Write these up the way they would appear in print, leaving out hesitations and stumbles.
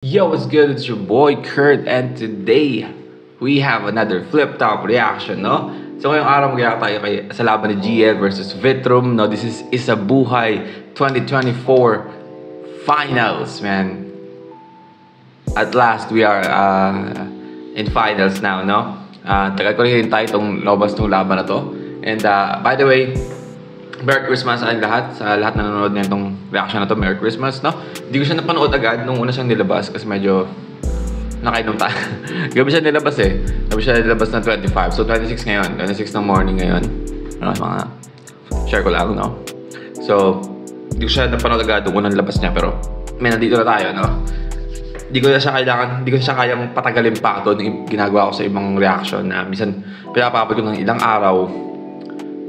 Yo, what's good? It's your boy Kurt, and today we have another flip top reaction, no? So ngayong araw mag-react tayo sa laban ni GL versus Vitrum, no? This is Isabuhay 2024 finals, man. At last, we are in finals now, no? Tagal ko rin tayo itong lobas ng laban na to. And by the way, Merry Christmas sa lahat, sa lahat na nanonood na itong reaction na to. Merry Christmas, no? Hindi ko siya napanood agad nung una siyang nilabas kasi medyo nakainom tayo. Gabi siya nilabas eh. Gabi siya nilabas ng 25. So 26 ngayon. 26 ng morning ngayon. Ano, mga share ko lang, no? So, hindi ko siya napanood agad nung unang labas niya. Pero, may nandito na tayo, no? Hindi ko siya kayang patagalin pa ito ng ginagawa ko sa ibang reaction na minsan pinapapad ko ng ilang araw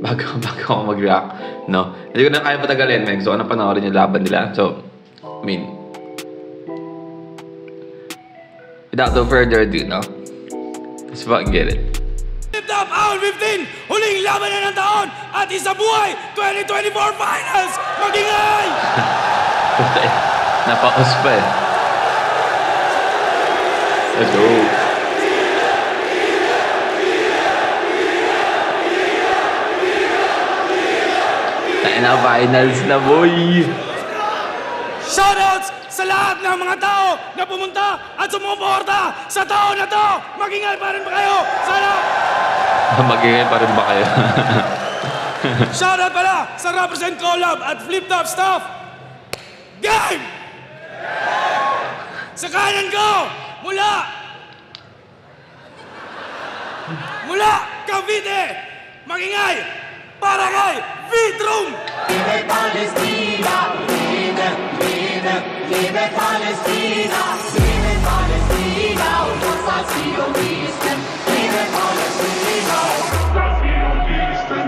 bago ako mag-react, no? Hindi ko na kaya patagalin, man. So, ano panoorin yung laban nila? So, I mean, without no further ado, no? Let's fucking get it. Flip Top Hour 15, huling laban na ng taon at Isabuhay 2024 Finals! Magingay! Napaos pa eh. Let's go. Na finals na, boy! Shoutouts sa lahat ng mga tao na pumunta at sumuporta sa taon na to! Magingay pa rin ba kayo? Sana! Magingay pa rin ba kayo? Shoutout pala sa Represent Collab at Flip Top staff! Game! Sa kanan ko, mula Cavite, magingay para kay Vitrum! Vive Palestina, vive Palestina, vive Palestina, unser Zionisten, vive Palestina, unser Zionisten,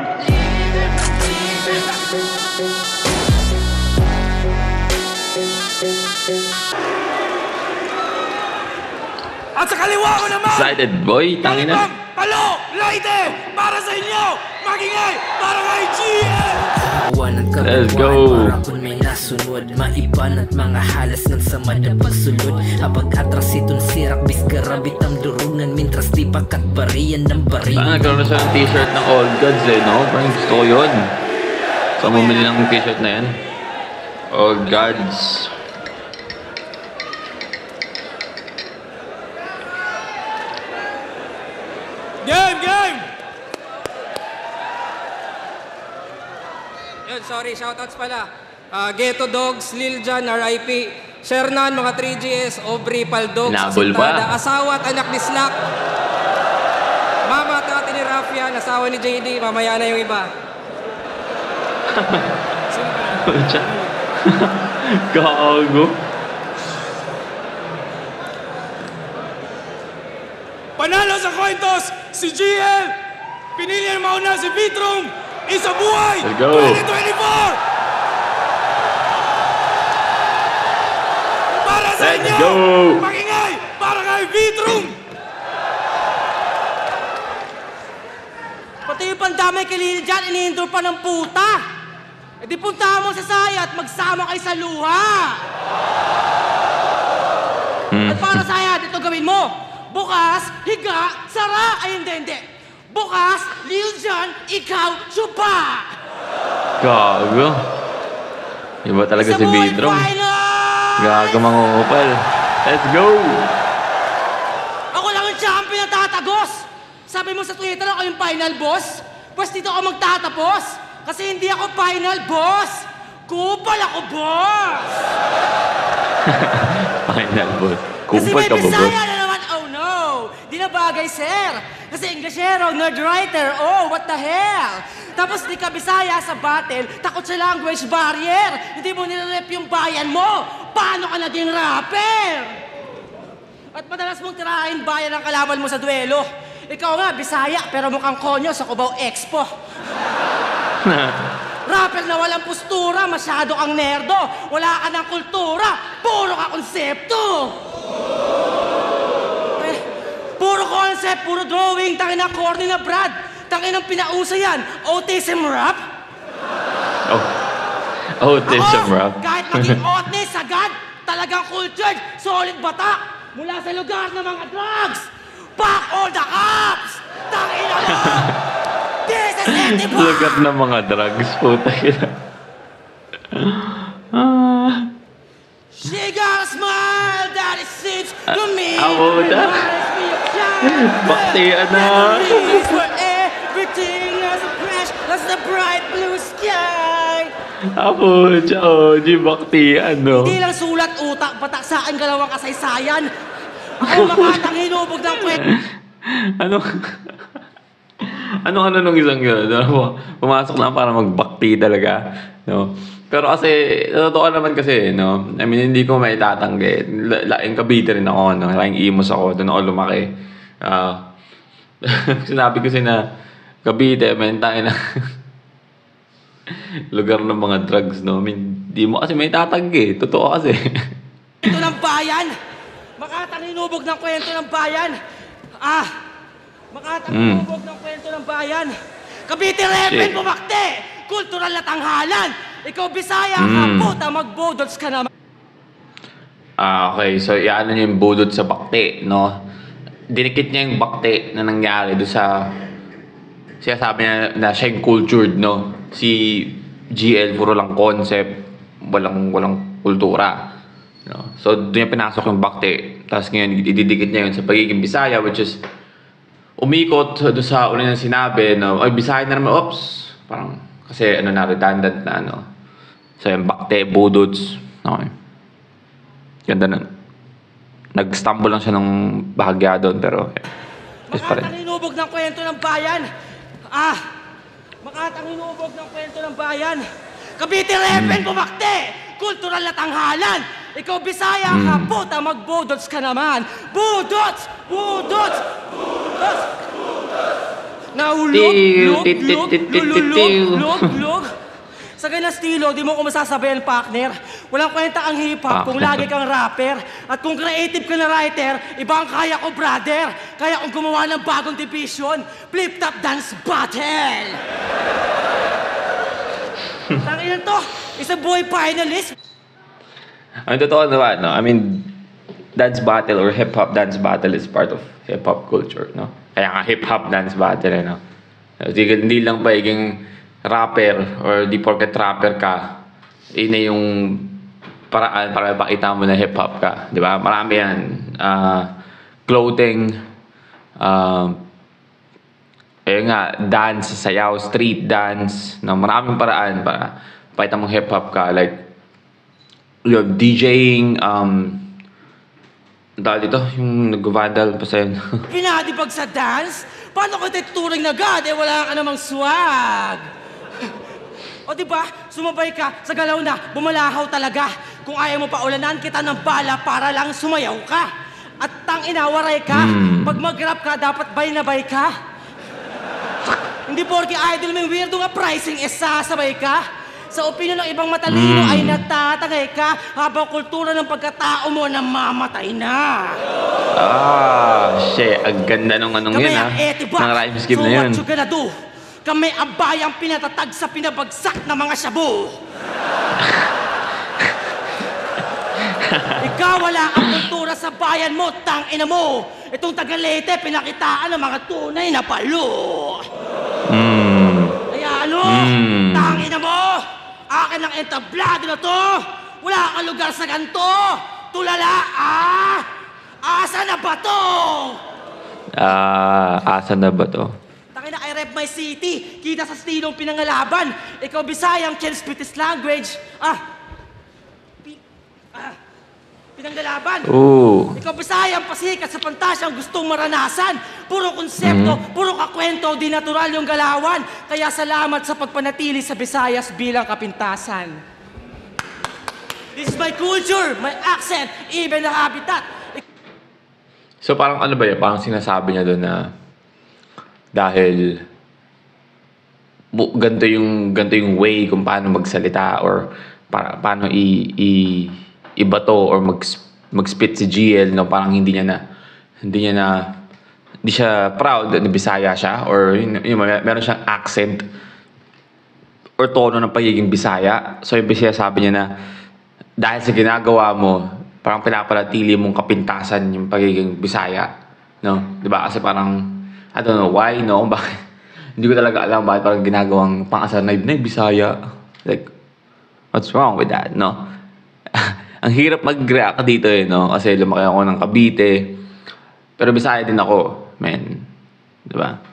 At sa kaliwa ko naman, Excited, boy! Tangina! Palo, Laite, para sa inyo, magingay para kay GL! Let's go! Para kung may nasunod, maiban at mga halas ng sama na pagsulod. Habang atras itong sirak, biskarabit ang durungan, mintras di pakat bariyan ng bari. Parang nagkaroon na siya ng t-shirt ng All Gods eh, no? Parang gusto ko yun. So, bumili ng t-shirt na yan. All Gods. Game! Yun, sorry, shoutouts pala. Ghetto Dogs, Lil Jan, RIP, Shernan, mga 3GS, Aubrey, Paldogs, Nabol pa. Asintada, asawa at anak ni Slack. Mama at ate ni Rafian, asawa ni JD, mamaya na yung iba. Gago. Panalo sa coin toss, si GL! Pinili ang mauna si Vitrum! Isabuhay Let's go. 2024! Para sa Let's inyo! go. Magingay para kay Vitrum! Pati yung pandamay kay Lil Jan, inihindur pa ng puta. E di puntahan mo sa saya at magsama kayo sa luha. At para sa saya, dito gawin mo. Bukas, higa, sara. Ay, hindi. Bukas, Lil Jan, ikaw, supa. Gago. Iba talaga si Isabuhay Vitrum. Finals! Gago mangungupal. Let's go! Ako lang ang champion na tatagos. Sabi mo sa Twitter ako yung final boss. Pues dito ako magtatapos. Kasi hindi ako final boss. Kupal ako, boss. Final boss. Kasi Kumpal may ka ba, boss? Bisaya na naman. Oh no. Di na bagay, sir. Kasi Englishero, nerd writer. Oh, what the hell? Tapos di ka Bisaya sa battle, takot sa language barrier. Hindi mo nilalep yung bayan mo. Paano ka naging rapper? At madalas mong tirahin bayan ang kalaban mo sa duelo. Ikaw nga, Bisaya, pero mukhang konyo sa Cubao Expo. Rapper na walang postura, masyado kang nerdo. Wala ka ng kultura, puro ka konsepto. Puro concept, puro drawing, tangin na corny na Brad. Tangin ang pinausa yan, autism rap. Oh. Autism rap. Kahit maging otne, sagad, talagang cultured, solid batak, mula sa lugar ng mga drugs. Fuck all the cops! Tangina mo! This is Etiba! Lugar ng mga drugs, puta yun. She got a smile that it seems to me. Puta. Baktian na. Memories where everything has a crash, as the bright blue sky. Puta, di baktian, no? Hindi lang sulat utak, patak sa akin galawang kasaysayan. Ako makatang hinubog ng kwento. Ano nung isang yun? Pumasok lang para magbakti talaga, no? Pero kasi, totoo naman kasi, no? I mean, hindi ko maitatanggi. Laking Cavite rin ako, no? Laking Imos ako, doon ako lumaki. Sinabi ko na Cavite, may tayo na lugar ng mga drugs, no? I mean, di mo kasi maitatanggi. Totoo kasi. Kwento ng bayan. Makatang hinubog ng kwento ng bayan. Makatang hinubog ng kwento ng bayan. Cavite Repen Shit. bumakti! Kultural na tanghalan! Ikaw Bisaya ka, puta, magbodots ka naman. Okay, so iano niya yung budot sa bakti, no? Dinikit niya yung bakti na nangyari doon sa... Siya sabi niya na siya yung cultured, no? Si GL, puro lang concept, walang kultura. No? So, doon niya pinasok yung bakti. Tapos ngayon, ididikit niya yun sa pagiging Bisaya, which is umikot doon sa una niyang sinabi, no? Ay, Bisaya na naman, oops! Parang, kasi redundant na, no? So, yung bakte, budots, okay. Ganda nun. Nag-stumble lang siya nung bahagya doon, pero yes pa rin. Makatang hinubog ng kwento ng bayan. Makatang hinubog ng kwento ng bayan. Cavite Repen bumakti! Kultural na tanghalan! Ikaw Bisaya ka, puta, magbodots ka naman. Budots! Budots! Budots! Naulog, log. Sa ganang estilo, di mo ko masasabayan, partner. Walang kwenta ang hip-hop kung lagi kang rapper. At kung creative ka na writer, iba ang kaya ko, brother. Kaya kung gumawa ng bagong division, flip-top dance battle. Tangina to, isang boy finalist. Ang totoo naman, no? I mean, dance battle or hip-hop dance battle is part of hip-hop culture, no? Kaya nga hip-hop dance battle, no? Hindi lang pagiging rapper or di porket rapper ka, ina yung paraan para ipakita mo na hip-hop ka. Di ba? Marami yan. Clothing, dance, sayaw, street dance, na maraming paraan para pakita mong hip-hop ka. Like, yung DJing, dahil dito, yung nag-vandal pa sa'yo. Pinadibag sa dance? Paano ko tuturing na God? Wala ka namang swag. O diba, sumabay ka sa galaw na bumalahaw talaga. Kung ayaw mo pa ulanan kita ng bala para lang sumayaw ka. At tangina, ka. Pag mag-rap ka, dapat bay na bay ka. Hindi porke idol mo yung weirdo nga pricing, sasabay ka. Sa opinion ng ibang matalino ay natatangay ka habang kultura ng pagkatao mo namamatay na. Shit. Ang ganda nung anong yun, ha? Nang rhyme scheme na yun. So what you gonna do? Kami abayang pinatatag sa pinabagsak na mga shabu. Ikaw wala ang kultura sa bayan mo, tangina mo. Itong Tagalete, pinakitaan ng mga tunay na palo. Kaya ano? Tangina mo! Akin ang entablado na to! Wala kang lugar sa ganito! Tulala, Asa na ba to? Asa na ba to? Tangina, I rep my city. Kita sa stilong pinangalaban. Ikaw Bisayang, can speak this language. Pinanggalaban. Ikaw Bisayang, pasikat sa pantasyang gustong maranasan. Puro konsepto, puro kakwento, di natural yung galawan. Kaya salamat sa pagpanatili sa Visayas bilang kapintasan. This is my culture, my accent, even the habitat. So parang ano ba yun? Parang sinasabi niya doon na dahil ganito yung way kung paano magsalita or paano ibato or mag-spit si GL, no? Parang hindi siya proud na Bisaya siya or meron siyang accent or tono ng pagiging Bisaya. So yung Bisaya sabi niya na dahil sa ginagawa mo, parang pinapalatili mong kapintasan yung pagiging Bisaya, no? 'Di ba? Kasi parang I don't know why, no? Bakit? Hindi ko talaga alam bakit parang ginagawang pang-asar na Bisaya. Like, what's wrong with that, no? Ang hirap mag-react dito no? Kasi lumaki ako ng Cavite. Pero Bisaya din ako, man. 'Di ba?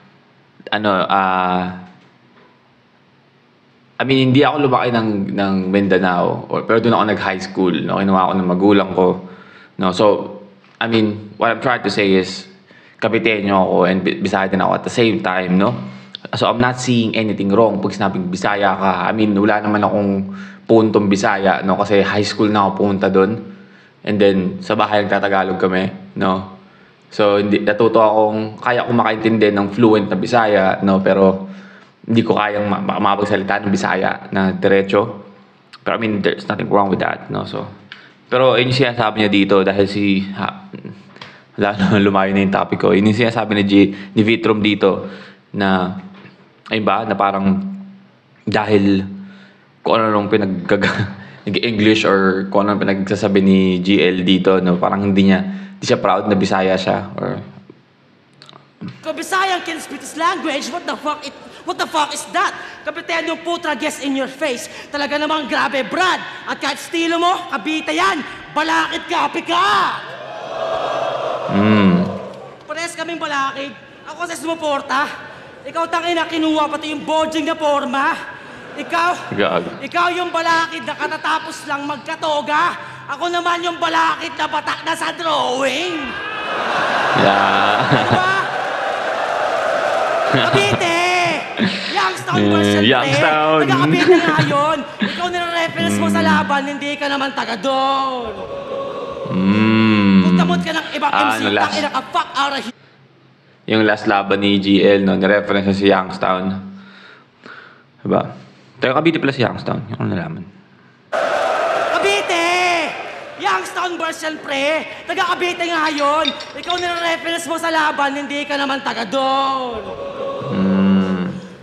I mean, hindi ako lumaki ng Mindanao, pero doon ako nag-high school, no? Kinuha ako ng magulang ko, no? So, I mean, what I'm trying to say is, Caviteño ako and Bisaya din ako at the same time, no? So, I'm not seeing anything wrong pag sinabing Bisaya ka. I mean, wala naman akong puntong Bisaya, no? Kasi high school na ako punta doon. And then, sa bahay nagtatagalog kami, no? So, natuto akong, kaya akong makaintindi ng fluent na Bisaya, no? Pero, hindi ko kayang mapagsalita ng Bisaya na diretso. Pero I mean, there's nothing wrong with that, no? So, pero yun yung sinasabi niya dito dahil wala naman lumayo na yung topic ko. Yun yung sinasabi ni Vitrom dito na, ayun ba, na parang dahil kung ano nung nag-English or kung ano pinagsasabi ni GL dito, no? Parang hindi siya proud na Bisaya siya or Bisaya can speak this language. What the fuck is that? Kapitan yung putra guess in your face. Talaga namang grabe, Brad. At kahit estilo mo, Cavite yan. Balakid kapi ka! Parehas kaming balakid. Ako sa sumuporta. Ikaw tangina, kinuha pati yung bodging na forma. Ikaw yung balakid na katatapos lang magkatoga. Ako naman yung balakid na batak na sa drawing. Yeah. Ano ba? Cavite! Youngstown version, Youngstown. Taga-Cavite nga yun. Ikaw nire-reference mo sa laban, hindi ka naman taga doon. Kung tamot ka ng ibang MC, tangina ka, fuck out of here. Yung last laban ni GL, no? Nireference si Youngstown. Diba? Taga-Cavite pala si Youngstown. Yung ano nalaman. Cavite! Youngstown version, pre. Taga-Cavite nga yun. Ikaw nire-reference mo sa laban, hindi ka naman taga doon.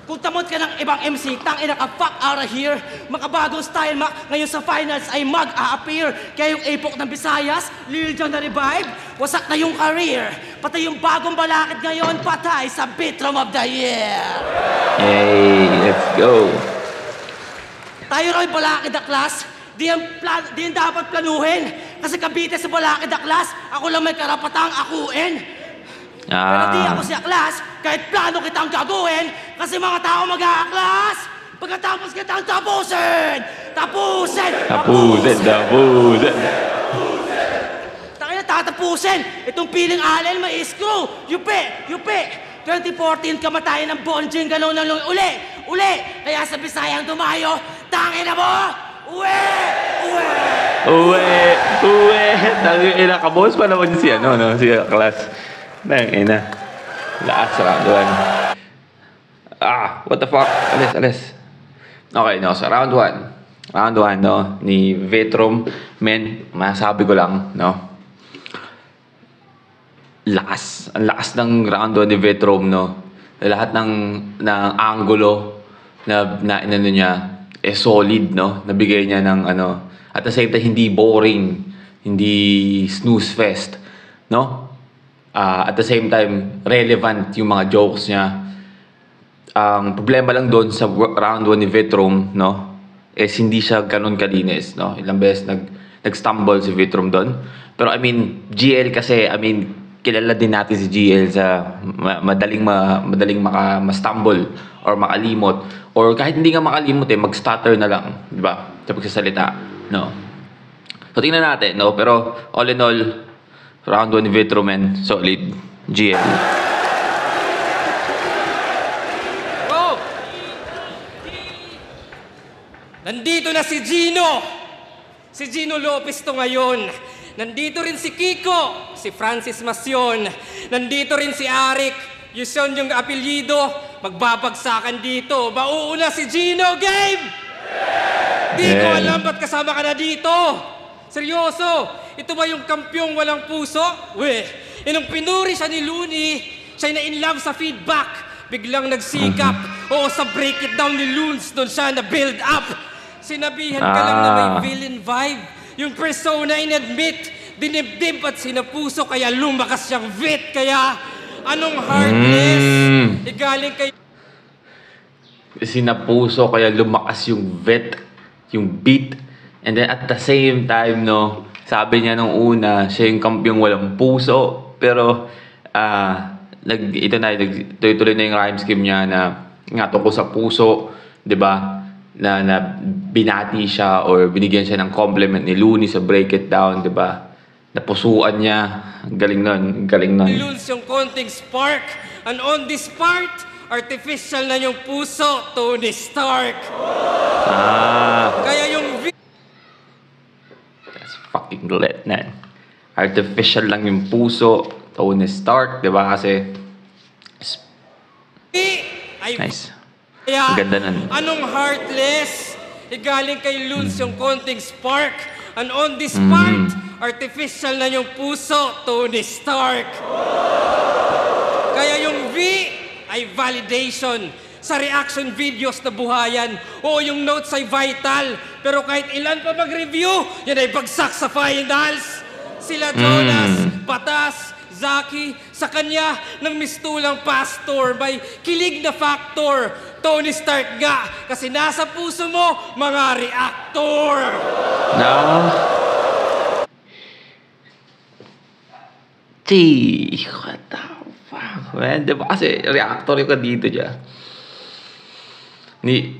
Kung tamot ka ng ibang MC, tangina ka, fuck out of here. Makabagong style, ngayon sa finals ay mag-a-appear. Kaya yung epok ng Visayas, Lil Jon na revive, wasak na yung career. Pati yung bagong balakid ngayon, patay sa Vitrom of the Year. Hey, let's go. Tayo raw yung balakid na class, di yan dapat planuhin. Kasi Cavite sa balakid na class, ako lang may karapatang akuin. Pero di ako siya class, kahit plano kitang gagawin, kasi mga tao mag-a-class. Pagkatapos kitang tapusin! Takina, tatapusin! Itong piling allen, may screw! Yupi! 2014, kamatayan ng bonjing, gano'n na lang uli! Kaya sa Bisayang dumayo, tangina mo! Uwe! Tangina, kabos pa naman siya, no? Si class. Tangina. Lakas round 1. What the fuck? Alis. Okay, no? So, round 1. Round 1, no? Ni Vitrom. Men, masabi ko lang, no? Lakas. Ang lakas ng round 1 ni Vitrom, no? Lahat ng angulo na inano niya, solid, no? Nabigay niya ng, at the same time, hindi boring. Hindi snooze fest, no? At the same time, relevant yung mga jokes niya. Ang problema lang doon sa round 1 ni Vitrom, no, is hindi siya ganun kalinis, no. Ilang beses nag-stumble si Vitrom doon. Pero I mean, GL kasi, I mean, kilala din natin si GL sa madaling ma-stumble or makalimot. Or kahit hindi nga makalimot, mag-stutter na lang, di ba? Sa pagsasalita, no. So, tingnan natin, no. Pero all in all, round 1 ni Vitrom, man, solid. GL. Go! Nandito na si Gino! Si Gino Lopez to ngayon. Nandito rin si Kiko, si Francis Masyon. Nandito rin si Arik, yun yung apelyido. Magbabagsakan dito. Mauuna si Gino, game! Di ko alam ba't kasama ka na dito. Seryoso, ito ba yung kampyong walang puso? Nung pinuri siya ni Looney, siya na in love sa feedback. Biglang nagsikap. Oo, sa break it down ni Loons, doon siya na build up. Sinabihan ka lang na may villain vibe. Yung persona in-admit dinibdib at sinapuso, kaya lumakas siyang vit. Kaya anong heartless? Galing kay... Sinapuso, kaya lumakas yung yung beat. And then at the same time, no, sabi niya nung una, siya yung kampyong walang puso. Pero, tuloy na yung rhyme scheme niya na nga tungkol sa puso, di ba? Na binati siya or binigyan siya ng compliment ni Looney sa Break It Down, di ba? Napusuan niya. Galing nun. Lose yung konting spark. And on this part, artificial na yung puso, Tony Stark. Kaya yung that's fucking lit, man. Artificial lang yung puso, Tony Stark, di ba? Kasi nice. Kaya, ang ganda nun. anong heartless? Galing kay Luz yung konting spark. And on this part, artificial na yung puso, Tony Stark. Kaya yung V ay validation. Sa reaction videos na buhayan, o yung notes ay vital. Pero kahit ilan pa mag-review, yan ay bagsak sa finals. Sila Jonas, Batas, Zaki, sa kanya ng mistulang pastor, may kilig na factor. Tony Stark nga, kasi nasa puso mo, mga reactor. No. Gee, what the fuck, man? Diba kasi reactor yung ka dito dyan.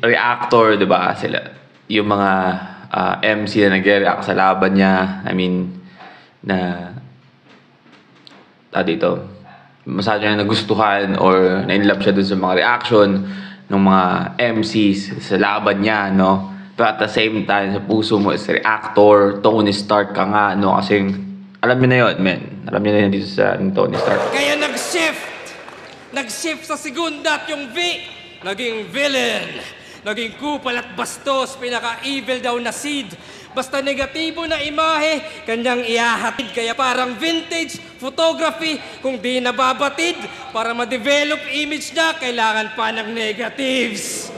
Reactor, diba? Sila, yung mga MC na nag-react sa laban niya. I mean, dito, masyado niya nagustuhan or na-inlove siya dun sa mga reaction ng mga MCs sa laban niya, no? Pero at the same time, sa puso mo is reactor, Tony Stark ka nga, no? Kasi alam niyo na yun, men. Alam niyo na yun dito sa Tony Stark. Kaya nag-shift sa segunda at yung V, naging villain. Naging kupal at bastos, pinaka-evil daw na seed. Basta negatibo na imahe, kanyang ihahatid. Kaya parang vintage photography, kung di nababatid, para ma-develop image na, kailangan pa ng negatives.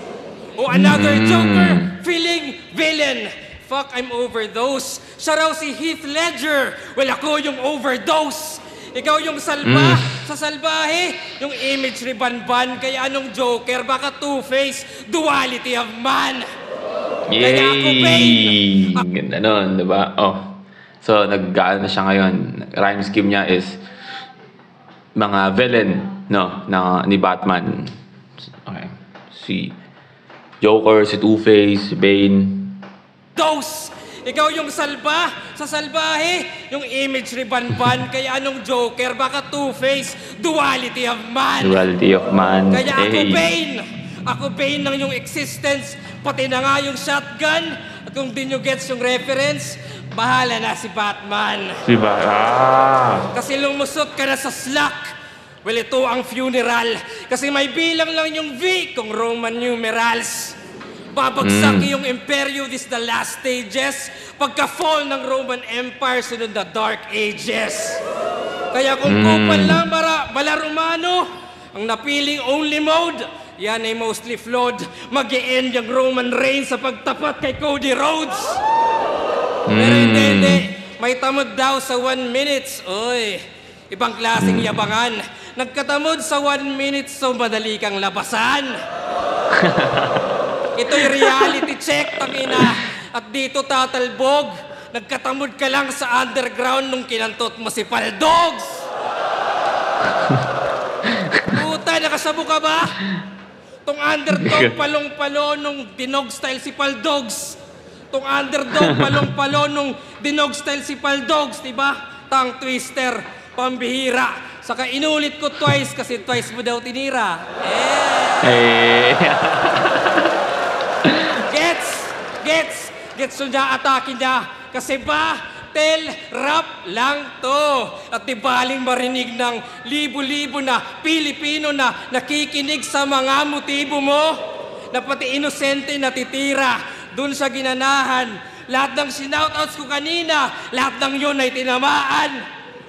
O another Joker, feeling villain. Fuck, I'm overdose. Siya raw si Heath Ledger. Well, ako yung overdose. Ikaw yung salba sa salbahe, yung image ni Banban. Kaya anong Joker? Baka Two-Face, duality of man. Yay! Kaya ako, Bane. Ganda nun, diba? Oh. So, nag-gaano na siya ngayon. Rhyme scheme niya is mga villain, no? Ni Batman. Okay. Si Joker, si Two-Face, si Bane. Dose! Ikaw yung salba sa salbahe, yung image ni Banban. Kaya anong Joker? Baka Two-Face, duality of man. Duality of man. Kaya ako, Hey. Bane. Ako, Bane ng yung existence. Pati na nga yung shotgun. At kung di nyo gets yung reference, bahala na si Batman. Diba? Kasi lumusot ka na sa slack. Well, ito ang funeral. Kasi may bilang lang yung V kung Roman numerals. Babagsak yung Imperio, this the last stages. Pagka-fall ng Roman Empire, sunod na Dark Ages. Kaya kung kupal lang bala Romano, ang napiling only mode, yan ay mostly flawed. Mag-e-end yung Roman reign sa pagtapat kay Cody Rhodes. Pero hindi. May tamod daw sa 1 minute. Oy, ibang klaseng yabangan. Nagkatamod sa 1 minute, so madali kang labasan. Ito'y reality check, tangina. At dito tatalbog. Nagkatamod ka lang sa underground nung kinantot mo si Paldogs. Puta, nakasabo ka ba? Tong underdog palong-palo nung dinog style si Paldogs. Tong underdog palong-palo nung dinog style si Paldogs, diba? Tongue twister, pambihira. Saka inulit ko twice kasi twice mo daw tinira. Gets nyo niya, atake niya. Kasi rap lang to. At di baling marinig ng libo-libo na Pilipino na nakikinig sa mga motibo mo. Na pati inosente natitira. Doon sa ginanahan. Lahat ng sinoutouts ko kanina, lahat ng yun ay tinamaan.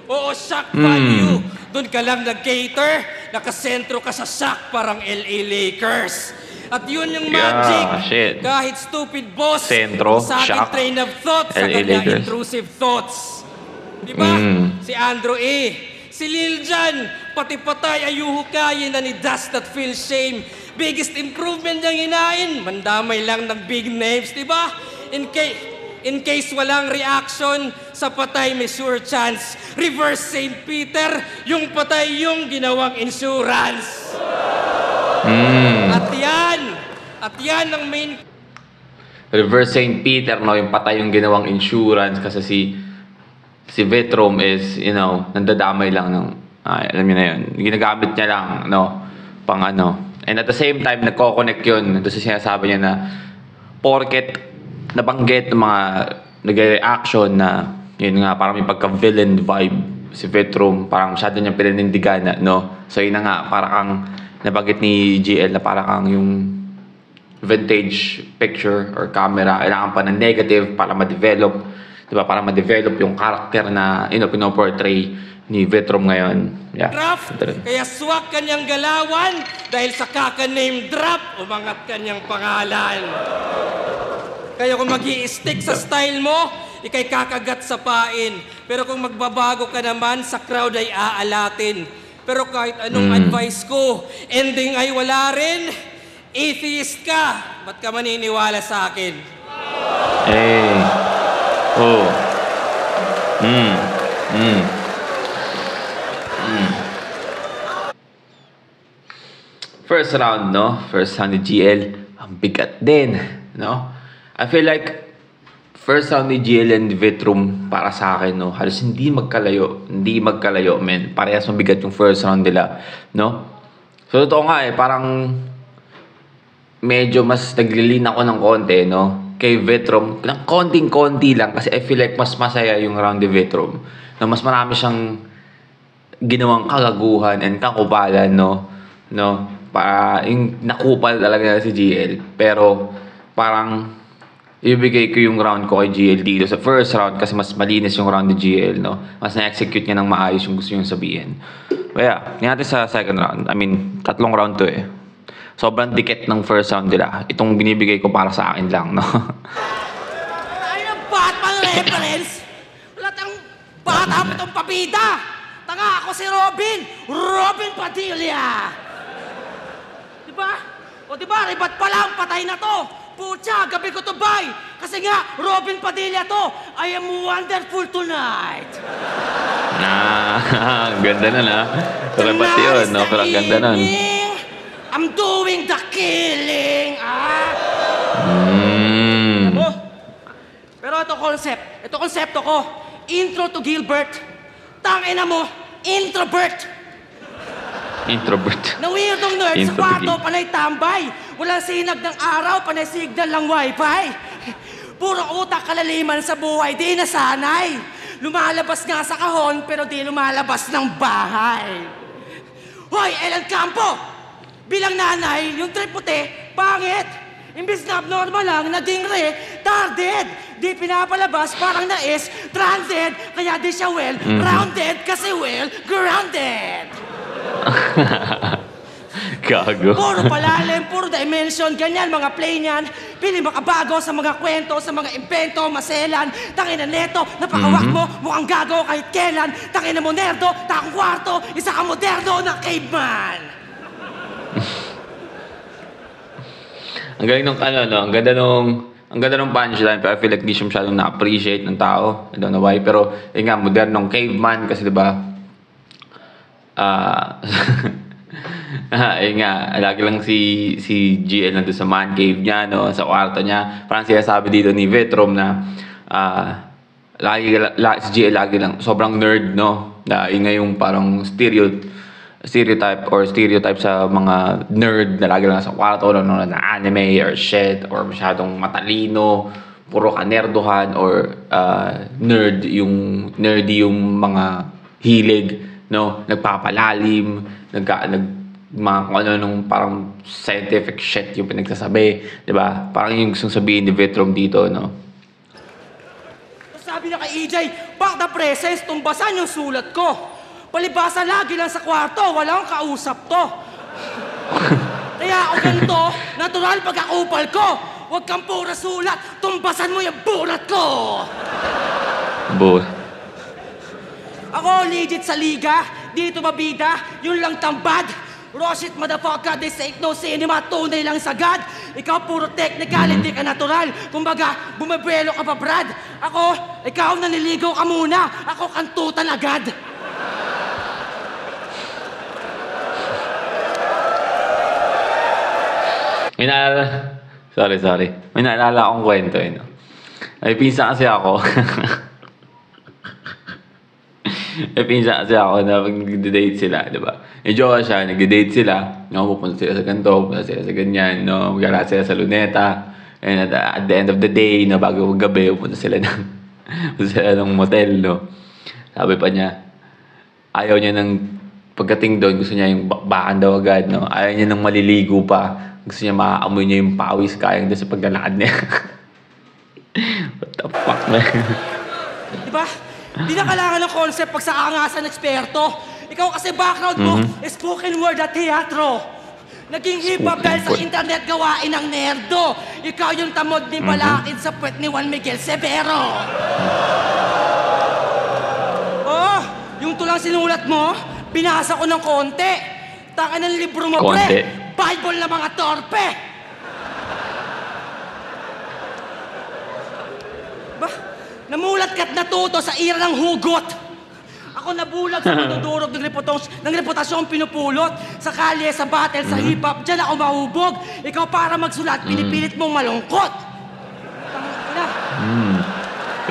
Oo, shock value. Doon ka lang nag-cater, nakasentro ka sa shock parang LA Lakers. At yun yung magic. Shit. Kahit stupid boss, Sentro, sa ating shock, train of thoughts, sa LA kanya Lakers. intrusive thoughts. Di ba? Si Andrew A. Si Lil Jon, pati patay ayuhukayin na ni Does Not Feel Shame. Biggest improvement niyang hinain, mandamay lang ng big names, di ba? In case walang reaction, sa patay may sure chance. Reverse St. Peter, yung patay yung ginawang insurance. At yan ang main... Reverse St. Peter, no, yung patay yung ginawang insurance kasi si Vetrom is, you know, nandadamay lang ng, alam niyo na yun, ginagamit niya lang, no, pang ano. And at the same time, nagko-connect yun, doon sa sinasabi niya na, porket nabanggit ng mga nag-reaction na, yun nga, parang may pagka-villain vibe si Vetrom, parang masyado niyang pinanindigan, no. So yun na nga, parang kang nabanggit ni GL na parang kang yung vintage picture or camera, kailangan pa ng negative para ma-develop, diba? Para ma-develop yung karakter na, you know, pinoportray ni Vetrom ngayon. Yeah. Draft, kaya swak kanyang galawan dahil sa kaka-name drop, umangat kanyang pangalan. Kaya kung mag-i-stick sa style mo, ikay kakagat sa pain. Pero kung magbabago ka naman, sa crowd ay aalatin. Pero kahit anong advice ko, ending ay wala rin. Atheist ka, ba't ka maniniwala sa akin? Oh. First round, no? First round ni GL, ang bigat din, no? I feel like first round ni GL and Vetrom para sa akin, no? Halos hindi magkalayo, men. Parehas mabigat yung first round nila, no? So, totoo nga parang medyo mas naglilin ako ng konti, no? Kay Vetrom, ng konting-konti lang kasi I feel like mas masaya yung round ni Vetrom. Na mas marami siyang ginawang kagaguhan and kakupalan, no? Para yung nakupal talaga si GL. Pero parang ibigay ko yung round ko kay GL dito sa first round kasi mas malinis yung round ni GL, no? Mas na-execute niya ng maayos yung gusto niyang sabihin. But yeah, natin sa second round. I mean, 3 round to Sobrang dikit ng first round nila. Itong binibigay ko para sa akin lang, no? Ay, ang Batman reference! Wala tang bata mo itong pabida! Tanga ako si Robin Padilla! Diba? O diba, ribat pa lang, patay na to! Pucha, gabi ko to bay! Kasi nga, Robin Padilla to! I am wonderful tonight! Ganda na na. Ribat yun, no? Pero ang ganda nun. I'm doing the killing, Ano? Pero ito konsepto ko. Intro to Gilbert. Tangina mo, introvert. Na weirdong nerd sa kwarto, panay tambay. Walang sinag ng araw, panay signal ng wifi. Puro utak kalaliman sa buhay, di nasanay. Lumalabas nga sa kahon, pero di lumalabas ng bahay. Hoy, Ellen Campo! Bilang nanay, yung trip puti, pangit. Imbis na abnormal lang, naging retarded. Di pinapalabas, parang nais, stranded. Kaya di siya rounded kasi grounded. Gago. Puro palalim, puro dimension, ganyan mga play niyan. Pili makabago sa mga kwento, sa mga invento, maselan. Tangina neto, napakawak mo, mukhang gago kahit kailan. Tangina mo nerdo, takong kwarto, isa ka moderno na caveman. Ang galing nung no? Ang ganda nung punchline, pero I feel like di siya masyadong na-appreciate ng tao. I don't know why, pero yun nga, modernong caveman kasi diba, yun nga, lagi lang si GL nandun sa man cave niya, no? Sa kwarto niya. Parang sinasabi dito ni Vetrom na si GL lagi lang, sobrang nerd, no? Na yun nga yung parang stereotype sa mga nerd na lagi lang sa kwarto na anime or shit or masyadong matalino, puro kanerduhan or nerdy yung mga hilig, no? Nagpapalalim, mga kung ano nung parang scientific shit yung pinagsasabi, di ba? Parang yung gusto sabihin ni Vetrom dito, no? Sabi na kay EJ, back the presence, tumbasan yung sulat ko. Palibasa lagi lang sa kwarto, walang kausap to. Kaya ako ganito, natural pagkakupal ko. Huwag kang pura sulat, tumbasan mo yung bulat ko. Ako legit sa liga, dito mabida, yun lang tambad. Raw shit, motherfucker, this ain't no cinema, tunay lang sagad. Ikaw puro technical, hindi ka natural. Kumbaga, bumabelo ka pa, Brad. Ako, ikaw naniligaw ka muna. Ako kantutan agad. May naalala... Sorry. May naalala akong kwento eh, no? May pinsan kasi ako. May pinsan kasi ako na pag nag-date sila, di ba? May jowa siya, nag-date sila. No, pupunta sila sa ganito, pupunta sila sa ganyan, no? Magala sila sa luneta. And at the end of the day, no, bago gabi, pupunta sila ng motel, no? Sabi pa niya, ayaw niya ng pagdating doon, gusto niya yung bakan daw agad, no? Ayaw niya ng maliligo pa. Gusto niya maaamoy niya yung pawis kayang doon sa paglalakad niya. What the fuck, man? Diba? Di na kailangan ng concept pag sa angasan eksperto. Ikaw kasi background mo, spoken word at teatro. Naging hip-hop dahil sa internet gawain ng nerdo. Ikaw yung tamod ni Balakid sa puwet ni Juan Miguel Severo. Oh, yung tulang sinulat mo, binasa ko ng konti. Taka ng libro mo, Konti. pre. Bible na mga torpe. Ba, namulat ka't natuto sa ira ng hugot. Ako nabulag sa madudurog ng reputasyong pinupulot. Sa kalye, sa battle, sa hip-hop, dyan ako mahubog. Ikaw para magsulat, pinipilit mong malungkot.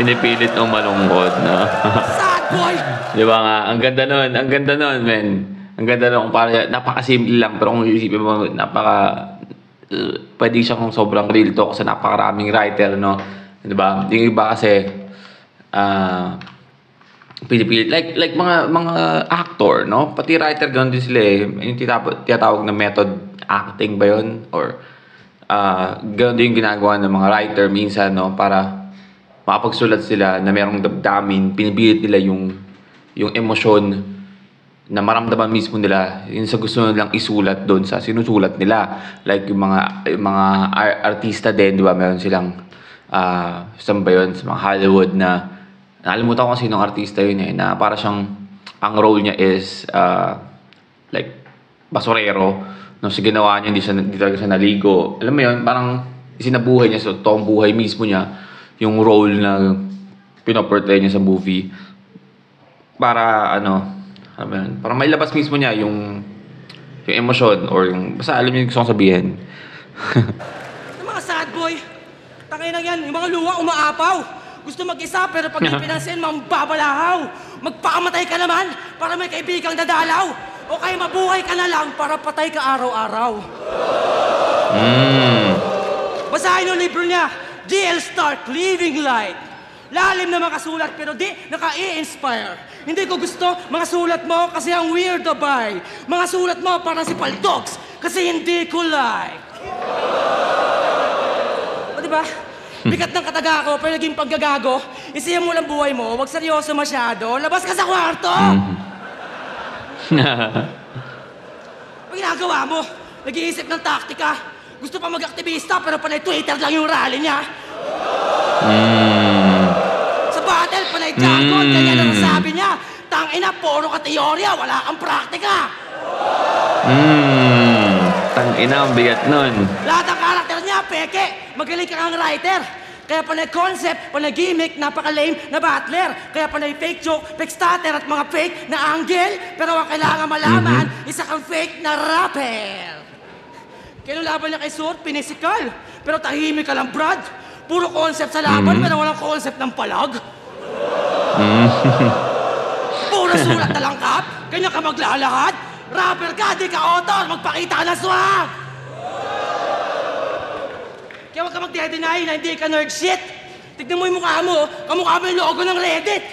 Pinipilit mong malungkot, no? Sad boy! Di ba nga? Ang ganda nun, men. Ang ganda nun, para napakasimple lang, pero kung isipin mo, pwede siyang sobrang real talk sa napakaraming writer, no? Di ba? Yung iba kasi, pinipilit, like mga actor, no? Pati writer, gano'n din sila eh. Yung tinatawag na method acting ba yun? Or, gano'n din yung ginagawa ng mga writer minsan, no? Para makapagsulat sila na merong damdamin, pinipilit nila yung emosyon na maramdaman mismo nila, yung sa gusto nilang isulat doon sa sinusulat nila. Like yung mga artista din, di ba? Meron silang, saan ba yun? Sa mga Hollywood na, nakalimutan ko kung sinong artista yun eh, na para siyang, ang role niya is, like, basurero. No, sa ginawa niya, hindi talaga siya naligo. Alam mo yun, parang isinabuhay niya sa toong buhay mismo niya, yung role na pinoportray niya sa movie. Para, alam mo yun, parang may labas mismo niya yung emosyon or yung, basta alam niyo yung gusto kong sabihin. Yung mga sad boy, tangay na yan, yung mga luwa umaapaw. Gusto mag-isa pero pag ipinansin, mambabalahaw. Magpakamatay ka naman para may kaibigang dadalaw. O kaya mabuhay ka na lang para patay ka araw-araw. Basahin yung libro niya, D.L. Stark, Living Light. Lalim na makasulat pero di naka-i-inspire. Hindi ko gusto mga sulat mo kasi ang weirdo bay. Mga sulat mo parang si Paldogs kasi hindi ko like. O diba? Bigat ng kataga ko pero naging paggagago. Isiyan mo lang buhay mo, wag seryoso masyado. Labas ka sa kwarto! Ang ginagawa mo, nag-iisip ng taktika. Gusto pa mag-aktivista pero panay Twitter lang yung rally niya. Sa battle, panay jargon, ganyan ang sabi niya. Tangina, puro ka teorya, wala kang praktika. Tangina, ang bigat nun. Lahat ng karakter niya, peke. Magaling ka kang writer. Kaya panay concept, panay gimmick, napaka-lame na battler. Kaya panay fake joke, fake starter at mga fake na angle. Pero ang kailangan malaman, isa kang fake na rapper. Kaya laban niya kay Sur, pinisikal. Pero tahimik ka lang, Brad. Puro concept sa laban, pero walang concept ng palag. Puro sulat na lang, Kap. Kanya ka maglalahad. Rapper ka, di ka author. Magpakita ka na swag. Kaya huwag ka mag-deny na hindi ka nerd shit. Tignan mo yung mukha mo. Kamukha mo yung logo ng Reddit.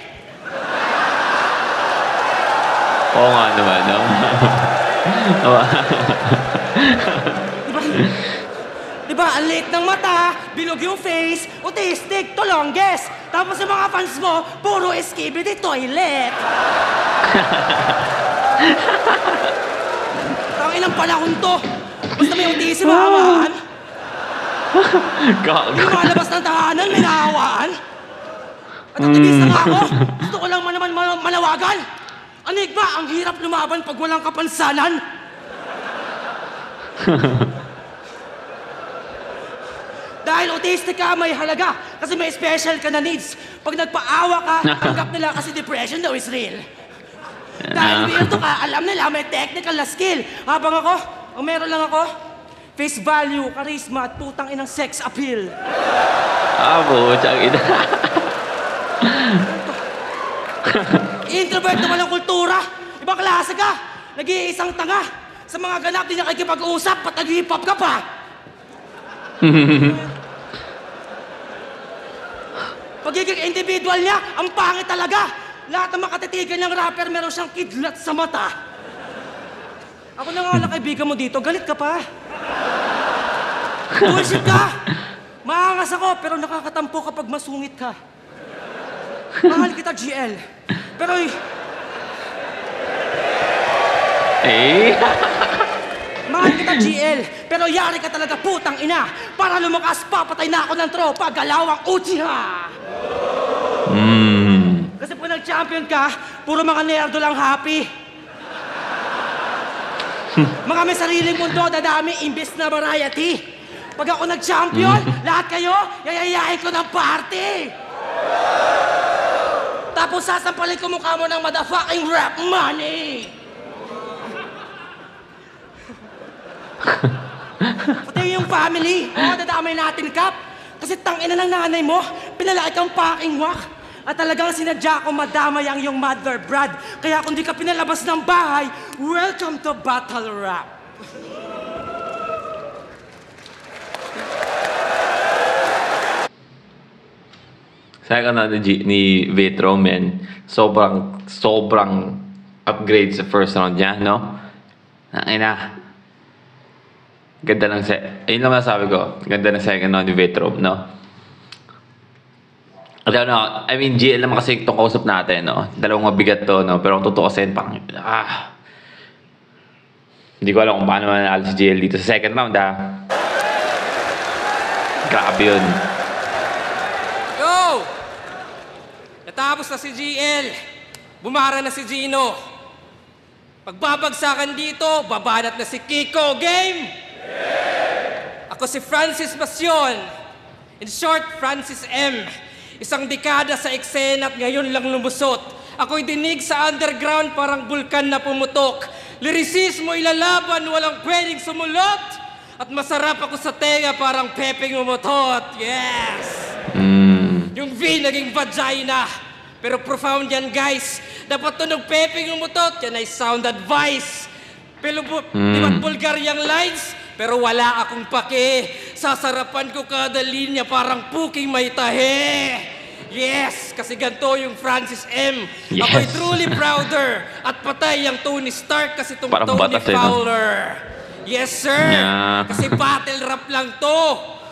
Oo nga naman, no? Diba, ang liit ng mata, bilog yung face, autistic, to longest. Tapos yung mga fans mo, puro skibidi toilet. Tangin ang panahon to. Basta may autism, hawaan. Hindi malabas ng tahanan, may nahawaan. Matutibis na nga ako. Gusto ko lang naman manawagan. Anigma, ang hirap lumaban pag walang kapansanan. Dahil autistic ka, may halaga. Kasi may special ka na needs. Pag nagpaawa ka, tanggap nila kasi depression daw is real. Dahil weirdo ka, alam nila may technical na skill. Habang ako, ang meron lang ako, face value, charisma, at putang inang sex appeal. Putsang ina. Introvert na walang kultura. Ibang klase ka. Nag-iisang tanga. Sa mga ganap, di nakikipag-usap, pat nag-hip hop ka pa. Pagiging individual niya, ang pangit talaga. Lahat ng makatitigan ng rapper, meron siyang kidlat sa mata. Ako na nga lang kaibigan mo dito, galit ka pa. Bullshit ka! Maangas ako, pero nakakatampo kapag masungit ka. Mahal kita, GL. Pero mahal kita, GL. Pero yari ka talaga, putang ina. Para lumakas, papatay na ako ng tropa, galawang Uchiha. Kasi pag nag-champion ka, puro mga nerdo lang happy. Mga may sariling mundo, dadami, imbes na variety. Pag ako nag-champion, lahat kayo, yayayain ko ng party. Tapos sasampalin ko mukha mo ng motherfucking rap money. Pati yung family, dadamay natin, Kap. Kasi tangina ng nanay mo, pinalaki kang fucking wak. At talagang sinadya ko madamay ang iyong mother, Brad. Kaya kung di ka pinalabas ng bahay, welcome to Battle Rap. Second round ni Vetro, men. Sobrang upgrade sa first round niya, no? Ganda ng ayun lang masasabi ko. Ganda ng second round ni Vetro, no? I mean, GL naman kasi itong kausap natin, no? Dalawang mabigat to, no? Pero ang totoo kasi, parang, hindi ko alam kung paano mananalo si GL dito sa second round, Grabe yun. Yo! Natapos na si GL. Bumara na si Gino. Pagbabagsakan dito, babanat na si Kiko. Game! Ako si Francis Macion. In short, Francis M. Isang dekada sa eksena at ngayon lang lumusot. Ako'y dinig sa underground parang bulkan na pumutok. Lirisismo ilalaban, walang pwedeng sumulot. At masarap ako sa tenga parang pepeng umutot. Yes! Yung V naging vagina. Pero profound yan, guys. Dapat tunog pepeng umutot. Yan ay sound advice. Pero di ba't vulgar yung lines? Pero wala akong pake. Sasarapan ko kada linya parang puking may tahe. Yes! Kasi ganito yung Francis M. Yes. Ako'y truly prouder. At patay ang Tony Stark kasi itong Parang Tony batas, Fowler. Yes, sir! Yeah. Kasi battle rap lang to.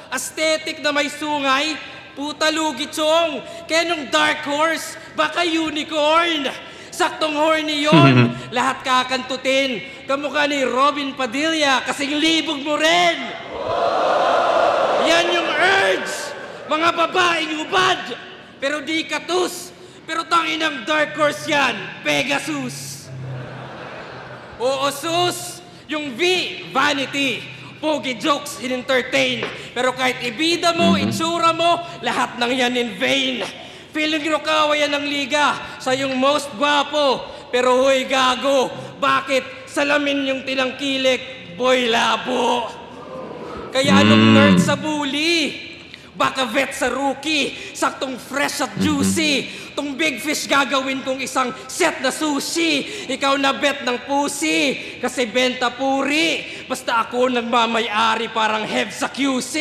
Aesthetic na may sungay. Puta lugi chong. Kaya nung Dark Horse, baka unicorn. Saktong horny yun. Lahat kakantutin. Kamukha ni Robin Padilla, kasing libog mo rin. Yan yung urge. Mga babaeng ubad. Pero di katus. Pero tangin ng Dark Horse yan, Pegasus. Oo, sus. Yung V, vanity. Pogi jokes, in-entertain. Pero kahit ibida mo, itsura mo, lahat ng yan in vain. Feeling nyo kawayan ng liga sa yung most gwapo. Pero huy gago, bakit salamin yung tinangkilik, boy labo? Kaya anong nerd sa bully? Baka vet sa rookie, saktong fresh at juicy. Tong big fish gagawin kong isang set na sushi. Ikaw na bet ng pussy, kasi benta puri. Basta ako nagmamay-ari parang hev sa QC.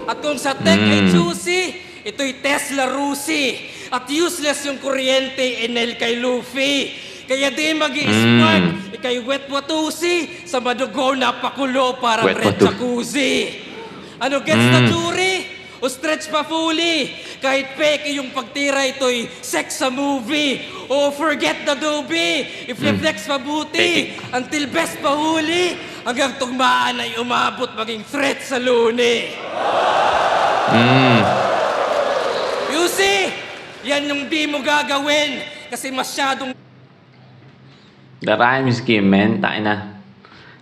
At kung sa tech ay juicy, ito'y Tesla Rusi. At useless yung kuryente Enel kay Luffy. Kaya di mag-i-spark, ikay wet watusi. Sa madugo na pakulo parang Wet red watu. jacuzzi. Ano gets na jury? O stretch pa fully? Kahit fake yung pagtira ito'y sex sa movie. O forget the doobie. I-flex mabuti. Until best pa huli. Hanggang tugmaan ay umabot maging threat sa luni. You see? Yan yung di mo gagawin kasi masyadong The rhyme scheme, man. Tayo na.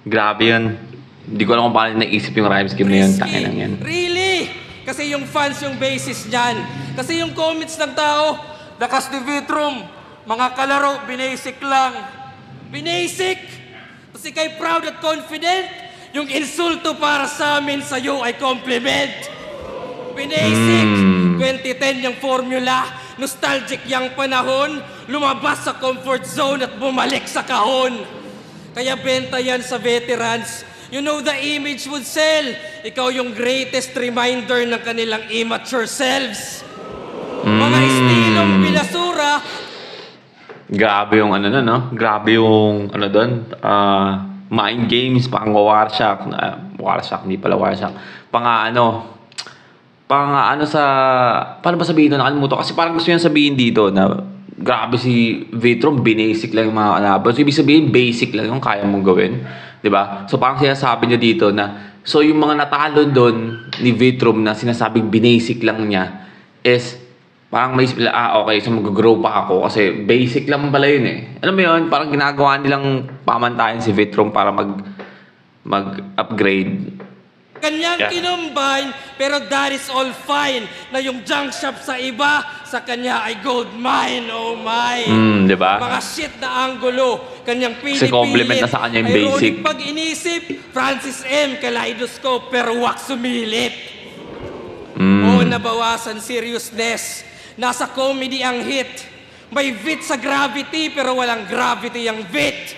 Grabe yun. Hindi ko alam kung paano naisip yung rhyme scheme na yun. Tayo lang yan. Really? Kasi yung fans yung basis dyan. Kasi yung comments ng tao, Dakas ni Vitrum, mga kalaro, binasic lang. Binasic! Kasi kay proud at confident, yung insulto para sa amin sa'yo ay compliment. Binasic! 2010 yung formula, nostalgic yung panahon, lumabas sa comfort zone at bumalik sa kahon. Kaya benta yan sa veterans. You know the image would sell. Ikaw yung greatest reminder ng kanilang immature selves. Mga estilong binasura. Grabe yung ano no? Grabe yung ano doon. Mind games, pang Warshak. Warshak, hindi pala Warshak. Pang sa... Paano ba sabihin doon? Nakalimutan. Kasi parang gusto niya sabihin dito na grabe si Vitrum, binasic lang yung mga kalaban. So, ibig sabihin, basic lang yung kaya mong gawin. Diba? So, parang sinasabi niya dito na so, yung mga natalo doon ni Vitrum na sinasabing binasic lang niya is parang may isip nila, okay, so mag-grow pa ako kasi basic lang pala yun eh. Alam mo yun, parang ginagawa nilang pamantayan si Vitrum para mag-upgrade. Kanyang kinumbine, pero that is all fine. Na yung junk shop sa iba, sa kanya ay gold mine, oh my. Diba? Mga shit na anggulo, kanyang pinipilit. Kasi compliment na sa kanya yung basic. Ironic pag inisip, Francis M. Kaleidoscope, pero wak sumilip. Oo, nabawasan seriousness. Nasa comedy ang hit. May vit sa gravity, pero walang gravity ang vit.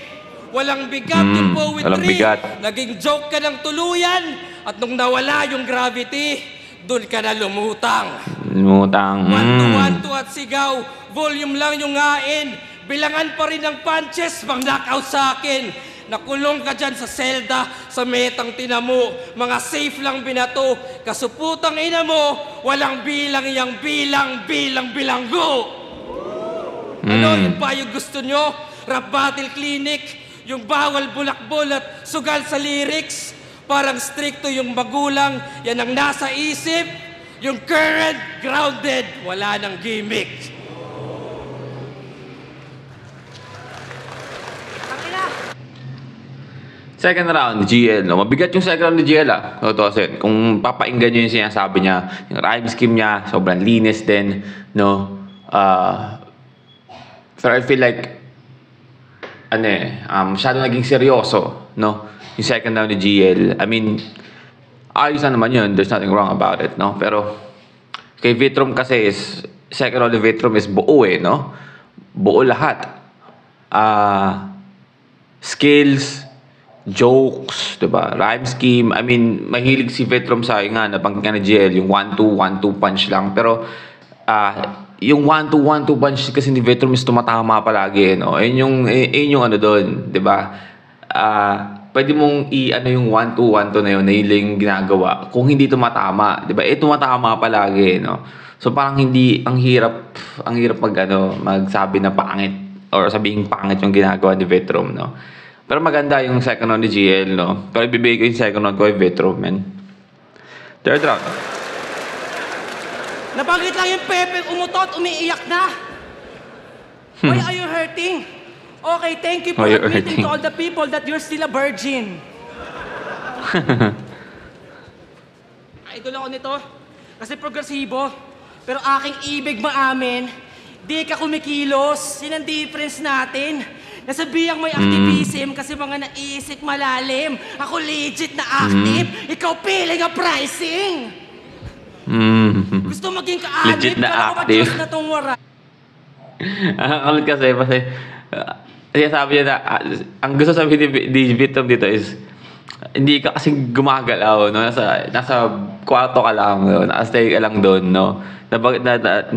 Walang bigat yung poetry. Walang bigat. Naging joke ka ng tuluyan. At nung nawala yung gravity, doon ka na lumutang. Lumutang. Wanto-wanto at sigaw. Volume lang yung ngain. Bilangan pa rin ang punches, bang knockout sa akin. Nakulong ka dyan sa selda, sa metang tinamo. Mga safe lang binato. Kasuputang ina mo, walang bilang yang bilanggo. Ano yung pa yung gusto nyo? Rap battle clinic, yung bawal bulakbol at sugal sa lyrics. Parang stricto yung magulang, yan ang nasa isip. Yung current, grounded, wala nang gimmick. Second round, GL. No? Mabigat yung second round ni GL. Totosin. Kung papainggan nyo yung sinasabi niya, yung rhyme scheme niya, sobrang linis din. No? So I feel like, masyado naging seryoso. No? Yung second round ni GL. I mean, ayos na naman yun. There's nothing wrong about it. No? Pero, kay Vitrum kasi, second round ni Vitrum is buo no? Buo lahat. Skills, jokes, diba? Rhyme scheme. I mean, mahilig si Vitrum sa nabanggit ni GL, yung 1-2 punch lang. Pero, yung 1-2 punch kasi ni Vitrum is tumatama palagi, no? Yun yung ano doon, diba? Pwede mong yung 1-2 na yun, na yung ginagawa. Kung hindi tumatama, diba? Tumatama palagi, no? So, parang ang hirap magsabi na pangit or sabihing pangit yung ginagawa ni Vitrum, no? Pero maganda yung second round ni GL, no? Pero ibibigay ko yung second round ko kay Vitrum, man. Third round. Nabanggit lang yung Pepe, umutot, umiiyak na. Why are you hurting? Okay, thank you for admitting to all the people that you're still a virgin. Idol ako nito. Kasi progresibo. Pero aking ibig maamin, di ka kumikilos. Yun ang difference natin. Nasabihang may activism kasi mga naisip malalim. Ako legit na active. Ikaw piling ang pricing. Gusto maging kaanip. Legit na Kala ko active. Diyos na tong wara. Ang kulit kasi sabi niya na ang gusto sabihin ni Vitrum dito is hindi ka kasi gumagalaw, no? Nasa kwarto ka lang, no? Naka-stay ka lang doon, no?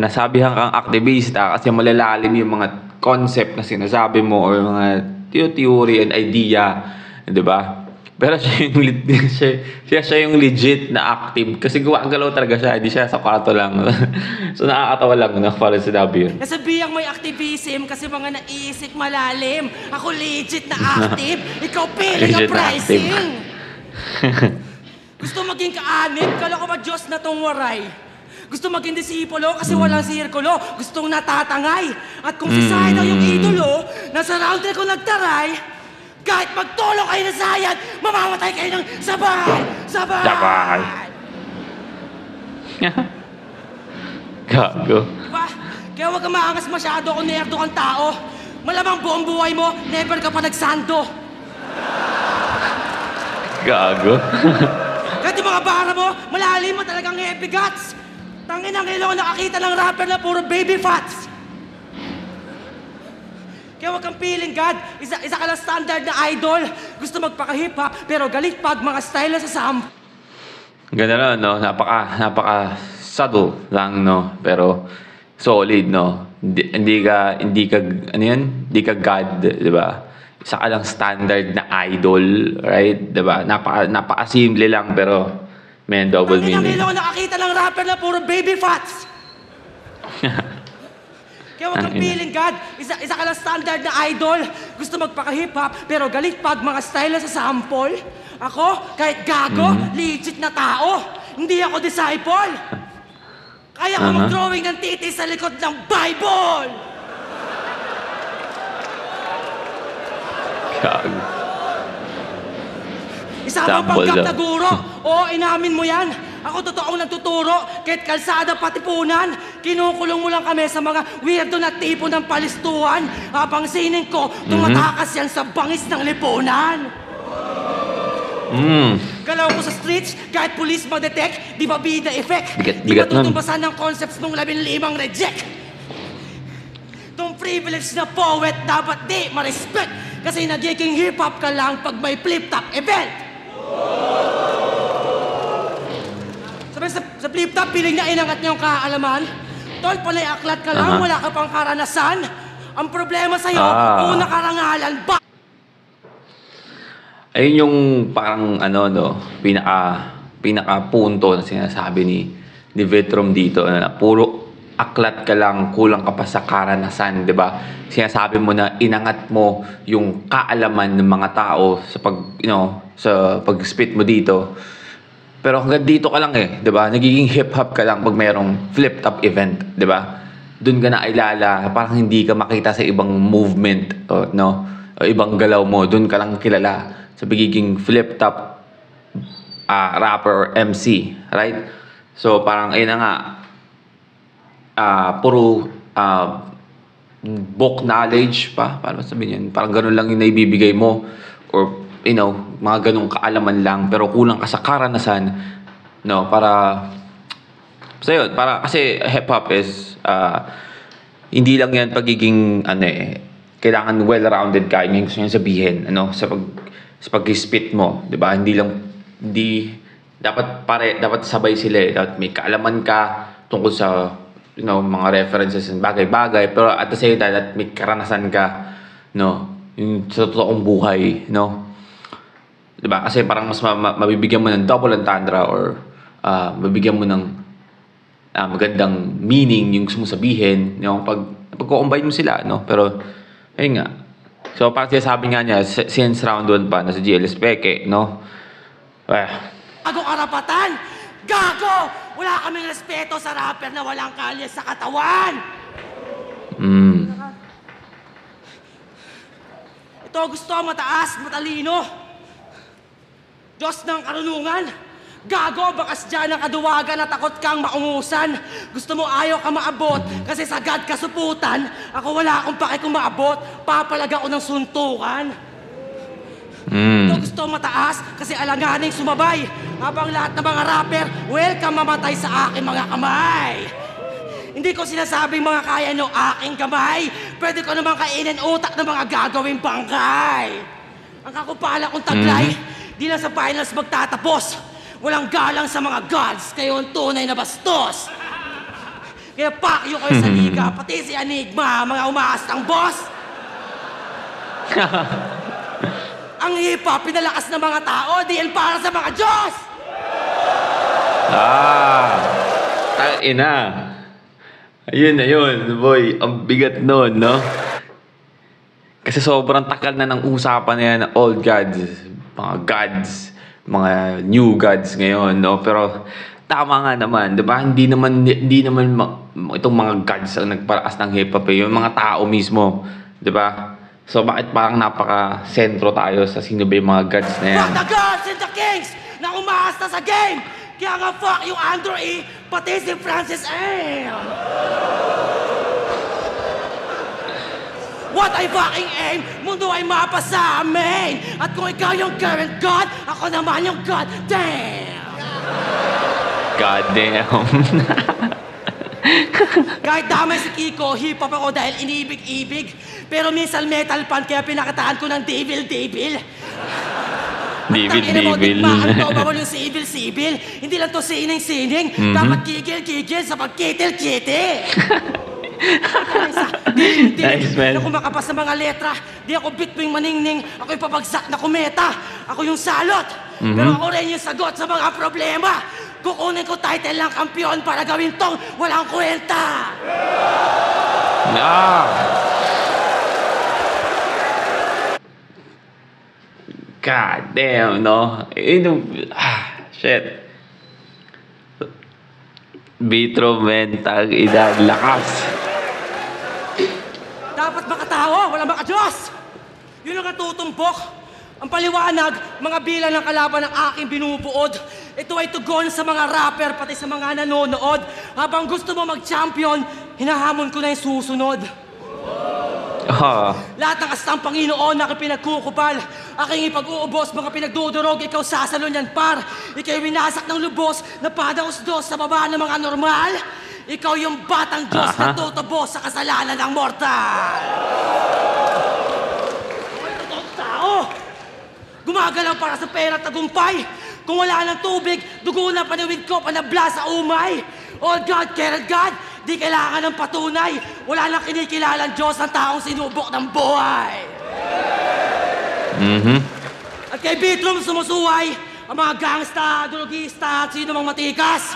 Nasabihan kang aktivista kasi malalalim yung mga concept na sinasabi mo or mga theory and idea, di ba? Pero siya yung legit na active kasi gumagalaw talaga siya, hindi siya sa kwarto lang. So nakakatawa lang, no? Para sinabi yun. Nasabihang may activism kasi mga naisip malalim. Ako legit na active. Ikaw piling ang Legit na pricing. Gusto maging kaanip? Kala ko ba Diyos na tong waray? Gusto maging disipulo kasi walang sirkulo. Gustong natatangay. At kung si Sai daw yung idolo, nasa round 3 ko nagtaray, kahit magtulong kayo na sayad, mamamatay kayo ng sabay! Sabay! Sabay. Gago. Diba? Kaya huwag kang maangas masyado kung nerdo kang tao. Malamang buong buhay mo, never ka pa nagsando. Gago. Kahit yung mga bara mo, malalim mo talagang heavy guts. Tangin ang ilo nakakita ng rapper na puro baby fats. Kaya huwag kang feeling God, isa ka lang standard na idol. Gusto magpaka-hip-hop, pero galit pag mga style na sa samp. Ganda na, no? Napaka subtle lang, no? Pero solid, no? Hindi ka, ano yan? Hindi ka God, di ba? Isa ka lang standard na idol, right? Di ba? Napaka-simple lang, pero may double Tangin ang meaning. ilo nakakita ng rapper na puro baby fats. Kaya huwag kang feeling God, isa ka lang standard na idol. Gusto magpaka-hip-hop, pero galit pag mga style na sa sample. Ako, kahit gago, legit na tao. Hindi ako disciple. Kaya ko mag-drawing ng titi sa likod ng Bible. Gago. Isa ka Sample panggap daw. na guro. Oo, inamin mo yan. Ako totoong nagtuturo. Kahit kalsada patipunan. Kinukulong mo lang kami sa mga weirdo na tipo ng palistuhan. Habang sining ko, tumatakas yan sa bangis ng lipunan. Galaw ko sa streets, kahit police mag-detect, di ba bida effect? Di ba Bigat nun. tutumbasan ng concepts ng 15 reject? Tong privilege na poet dapat di ma-respect. Kasi nagiging hip-hop ka lang pag may flip-top event. Sabi sa flip-top, piling na inangat niya yung kaalaman. Tol, panay aklat ka lang, wala ka pang karanasan. Ang problema sa'yo, una karangalan, Ayun yung parang ano, no? Pinaka punto na sinasabi ni Vitrom dito. Na puro aklat ka lang, kulang ka pa sa karanasan, di ba? Sinasabi mo na inangat mo yung kaalaman ng mga tao sa sa pag-spit mo dito. Pero hanggang dito ka lang di ba? Nagiging hip-hop ka lang pag mayroong flip-top event, di ba? Doon ka na ilala, parang hindi ka makita sa ibang movement, o ibang galaw mo. Doon ka lang kilala sa pagiging flip-top rapper or MC, right? So parang ayun na nga, puro book knowledge pa, paano sabihin yan? Parang ganun lang yung naibibigay mo, or mga ganung kaalaman lang, pero kulang ka sa karanasan, para kasi hip-hop is hindi lang yan pagiging kailangan well-rounded ka, yung gusto niya sabihin, sa pag-spit mo, 'di ba? Dapat sabay sila, dapat may kaalaman ka tungkol sa mga references and bagay-bagay, pero at the same time that may karanasan ka, yung sa totoong buhay, 'di ba? Kasi parang mas mabibigyan mo ng double entendre or mabibigyan mo ng magandang meaning yung gusto mo sabihin, pag-combine mo sila, pero ayun nga. So, parang sinasabi nga niya, since round 1 pa, na si GLS Peke, Gago karapatan! Gago! Wala kaming respeto sa rapper na walang kalye sa katawan! Ito gusto mataas, matalino. Diyos ng karunungan. Gago, bakas dyan ang kaduwagan na takot kang maungusan. Gusto mo ayaw ka maabot kasi sagad ka suputan. Ako wala akong pake kung maabot. Papalag ako ng suntukan. Ito gusto mataas kasi alanganing sumabay. Habang lahat ng mga rapper, welcome mamatay sa aking mga kamay. Hindi ko sinasabing mga kaya no aking kamay. Pwede ko namang kainin utak ng mga gagawing bangkay. Ang kakupala kong taglay, di lang sa finals magtatapos. Walang galang sa mga gods, kayo ang tunay na bastos. Kaya pakyo kayo sa liga, pati si Enigma, mga umaastang boss. Ang hip-hop, pinalakas ng mga tao, diyan para sa mga Diyos! Ina. Ayun na yun, boy. Ang bigat nun, Kasi sobrang takal na ng usapan na yan, old gods, mga new gods ngayon, Pero tama nga naman, 'di ba? Hindi naman itong mga gods ang nagpalakas ng hip hop, yung mga tao mismo, 'di ba? So bakit parang napaka-sentro tayo sa sino ba yung mga gods na yan? Fuck the gods and the kings na umaasta sa game! Kaya nga fuck yung Andrew E, pati si Francis M! What I fucking aim, mundo ay mapa sa amin! At kung ikaw yung current god, ako naman yung god damn! God damn. Kahit damay si Kiko, hip-hop ako dahil inibig-ibig. Pero minsan metal pan, kaya pinakataan ko ng devil-devil. Devil-devil. Digmaan ko, bawal yung sibil-sibil. Hindi lang to sining-sining. Dapat kigil-kigil sa pagkitil-kitil. Nice, man. Ako makapas sa mga letra. Di ako bitwing maningning. Ako yung pabagsak na kumeta. Ako yung salot. Pero ako rin yung sagot sa mga problema. Kukunin ko title ng kampiyon para gawin tong walang kwenta. God damn, no? Shit. Vitro, mental, edad, lakas. Dapat makatawa, wala makadiyos. Yun ang natutumpok. Ang paliwanag, mga bilang ng kalaban ng aking binubuod. Ito ay tugon sa mga rapper, pati sa mga nanonood. Habang gusto mo mag-champion, hinahamon ko na yung susunod. Lahat ng astang Panginoon na pinagkukupal, aking ipag-uubos, mga pinagdudurog, ikaw sasalo niyan par. Ikaw winasak ng lubos na padaos-dos sa baba ng mga normal. Ikaw yung batang Diyos na tutubos sa kasalanan ng mortal. Totoong tao, gumagalaw para sa pera at tagumpay. Kung wala ng tubig, dugo na paniwid ko, panabla sa umay. All God, care God, di kailangan ng patunay. Wala nang kinikilalang Diyos ang taong sinubok ng buhay. At kay Bitrom sumusuway, ang mga gangsta, drogista, at sino mang matikas.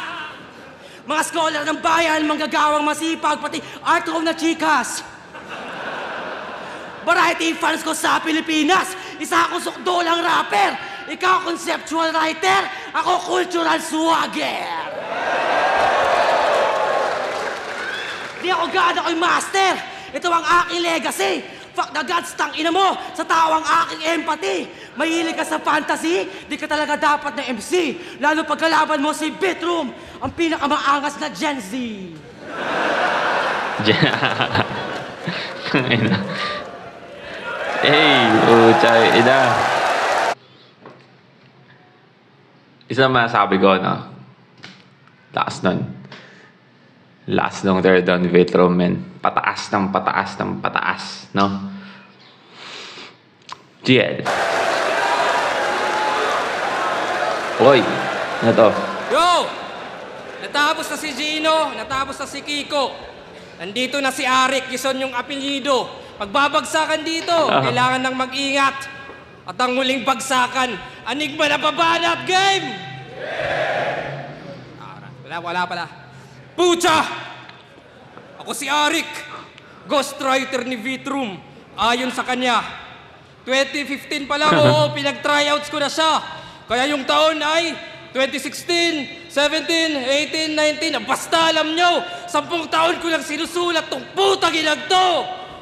Mga scholar ng bayan, manggagawang masipag, pati art home na chikas. Variety fans ko sa Pilipinas, isa akong sukdolang rapper. Ikaw conceptual writer, ako cultural swagger. Di ako god, ako'y master. Ito ang aking legacy. Fuck the gods, tangina mo, sa tao ang aking empathy. Mahilig ka sa fantasy, di ka talaga dapat na MC. Lalo pag kalaban mo si Bitroom, ang pinakamaangas na Gen Z. Hey, chay, ina. Isa masabi ko, no? Last nun. Last nung third on Vitro, men. Pataas ng pataas ng pataas, no? GL. Oy, ano to? Yo! Natapos na si Gino, natapos na si Kiko. Nandito na si Arik, yun yung apelyido. Pagbabagsakan dito, kailangan nang mag-ingat. At ang huling bagsakan, Enigma na babanat game! Wala pala. Pucha! Ako si Arik, ghostwriter ni Vitrum. Ayon sa kanya, 2015 pa lang, pinag-tryouts ko na siya. Kaya yung taon ay 2016, 17, 18, 19, basta alam nyo, 10 taon ko lang sinusulat tong putang inag to.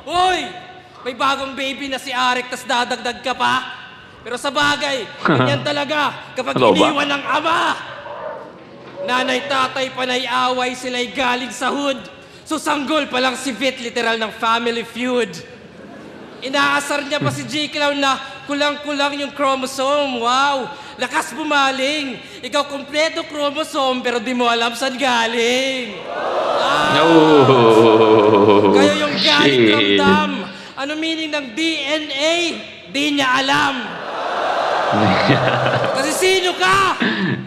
Hoy, may bagong baby na si Arik, tas dadagdag ka pa. Pero sa bagay, ganyan talaga kapag iniwan ng ama. Nanay, tatay, panay, away, sila'y galing sa hood. So sanggol pa lang si Vit, literal ng family feud. Inaasar niya pa si J. Clown na kulang-kulang yung chromosome. Wow, lakas bumaling. Ikaw kompleto chromosome pero di mo alam saan galing. Kaya yung galing ramdam. Ano meaning ng DNA? Di niya alam. Kasi sino ka?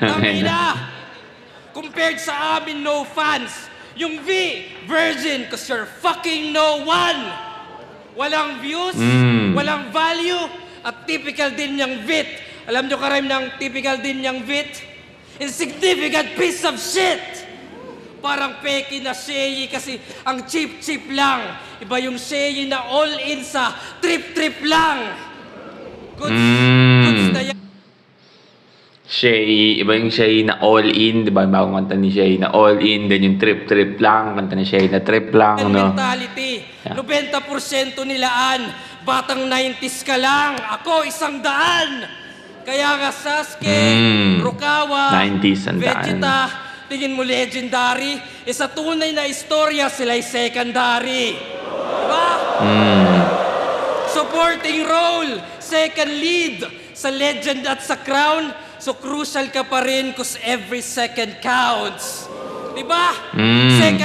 Tangina. Compared sa amin, no fans. Yung V, virgin, cause you're fucking no one. Walang views, walang value, at typical din niyang Vit. Alam niyo karime ng typical din niyang Vit? Insignificant piece of shit! Parang peki na Sheyi kasi ang cheap-cheap lang. Iba yung Sheyi na all-in sa trip-trip lang. Goods na yan. Shay, iba yung Shay na all in, di ba? Bagong kanta ni Shay na all in, then yung trip lang, kanta ni Shay na trip lang, no? Mentality. Yeah. 90% nilaan, batang 90s ka lang. Ako, 100. Kaya nga Sasuke, Rukawa, 90s ang daan. Vegeta, tingin mo legendary. Sa tunay na istorya, sila'y secondary. Diba? Supporting role, second lead sa legend at sa crown. So crucial ka pa rin cause every second counts. Diba?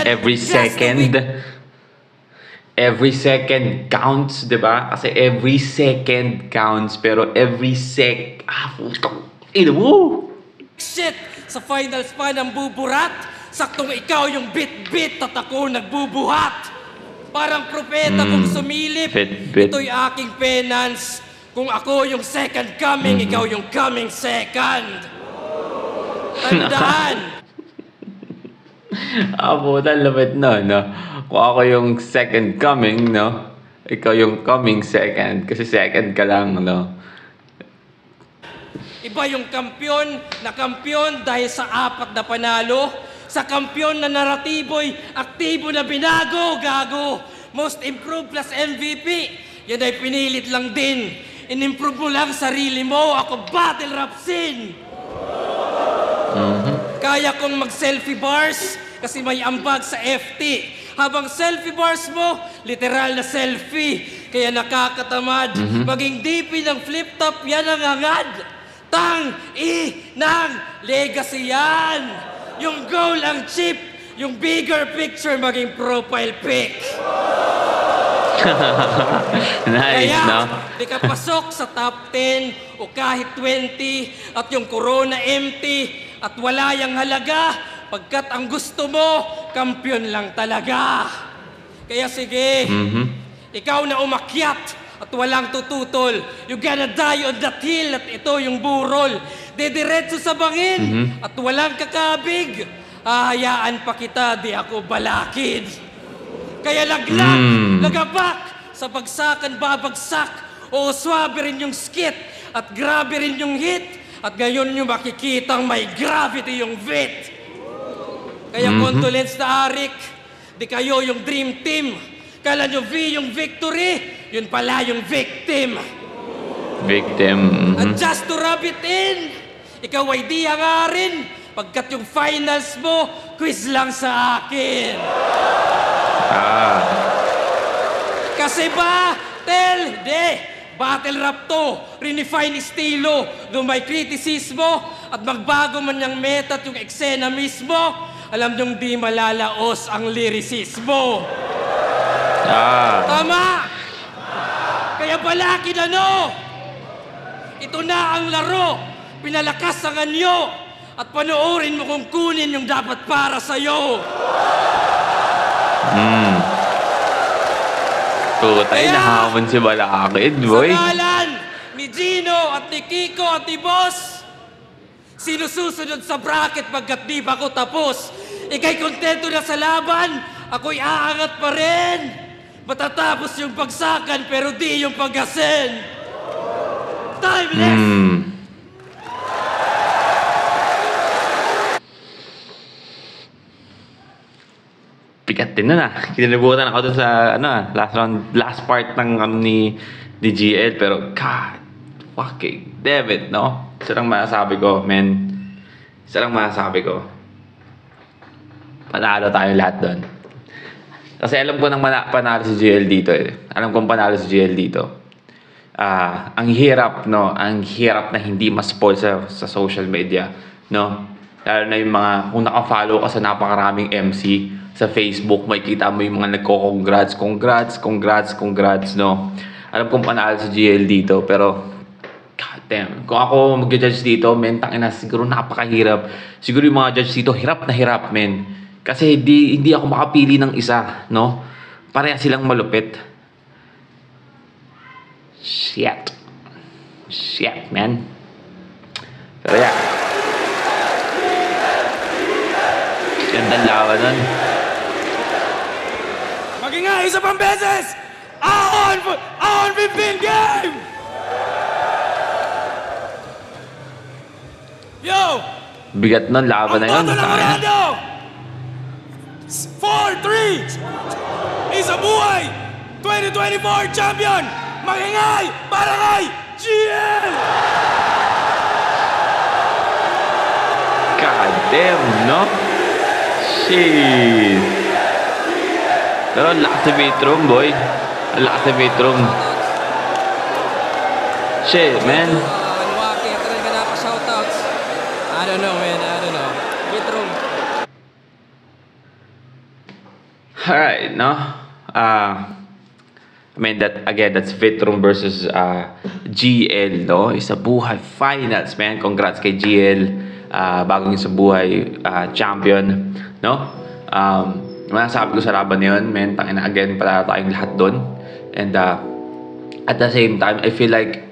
Every second. Every second counts, di ba? Kasi every second counts, pero every putang ina mo! Shit! Sa finals pa ng buburat, saktong ikaw yung bit-bit at ako nagbubuhat. Parang propeta kung sumilip, Bit-bit. ito'y aking penance. Kung ako yung second coming, ikaw yung coming second. Tandaan! Puta, lapit na, no? Kung ako yung second coming, no? Ikaw yung coming second. Kasi second ka lang, no? Iba yung kampyon dahil sa 4 na panalo. Sa kampyon na naratibo'y aktibo na binago, gago. Most improved plus MVP. Yan ay pinilit lang din. In-improve mo lang sarili mo. Ako battle rap scene. Kaya kong mag-selfie bars kasi may ambag sa FT. Habang selfie bars mo, literal na selfie. Kaya nakakatamad. Maging DP ng flip-top, yan ang hangad. Ng legacy yan. Yung goal ang chip, yung bigger picture maging profile pic. Nice, Kaya, no? di ka pasok sa top 10 o kahit 20 at yung corona empty at wala yung halaga pagkat ang gusto mo, kampiyon lang talaga. Kaya sige, ikaw na umakyat at walang tututol. You gonna die on that hill at ito yung burol. Dediretso sa bangin at walang kakabig. Hahayaan pa kita, di ako balakid. Kaya laglag, lagabak, sa bagsakan babagsak. O swabe rin yung skit at grabe rin yung hit. At ngayon nyo makikitang may gravity yung vit. Kaya condolence na Arik, di kayo yung dream team. Kala nyo V yung victory, yun pala yung victim. Victim. And just to rub it in, ikaw ay di hangarin, pagkat yung finals mo, quiz lang sa akin. Kasi ba, battle rap to, redefine estilo, nung may kritisismo, at magbago man yung meta at yung eksena mismo, alam nyong di malalaos ang lyricismo. Tama! Kaya balakin ano? Ito na ang laro, pinalakas ang anyo, at panoorin mo kung kunin yung dapat para sa'yo. Tutay na hamon si Balakid, boy. Sa ngalan ni Gino at ni Kiko at ni Boss, sino susunod sa bracket pagkat di ba ako tapos? Ika'y kontento na sa laban, ako'y aangat pa rin. Matatapos yung pagsakan pero di yung paggasin. Timeless! Pikat din na. Kinalibutan ako dun sa last part ng ni GL, pero God fucking damn it, no? Isa lang masasabi ko, men. Isa lang masasabi ko. Panalo tayo lahat doon. Kasi alam ko nang panalo si GL dito eh. Alam kong panalo si GL dito. Ang hirap, no? Ang hirap na hindi ma-spoil sa social media, no? Lalo na yung mga, kung naka-follow ka sa napakaraming MC sa Facebook, makikita mo yung mga nagko-congrats, no? Alam kong panalo si GL dito, pero God damn, kung ako mag-judge dito, men, tangina, siguro napakahirap. Siguro yung mga judge dito, hirap na hirap, men. Kasi hindi ako makapili ng isa, no? Pareha silang malupit. Shit, man. Pero yeah. Gandang laban nun. Maging nga, isa pang beses! Ahon 15 game! Bigat nun, laban na yun. Ang boto ng Morado! 4-3! Isa buhay! 2024 champion! Maingay para kay GL! God damn, no? Shit. Pero ang lakas na Vitrum, boy. Ang lakas na Vitrum. Shit, man. Anwaki, ito rin ka na pa shoutouts. I don't know, man. I don't know. Vitrum. Alright, no? I mean, that's Vitrum versus GL, no? Isa buhay finals, man. Congrats kay GL. Bagong isa buhay champion, no? Masasabi ko sa laban na yun, man. Tangina, again, pala tayong lahat doon. And at the same time, I feel like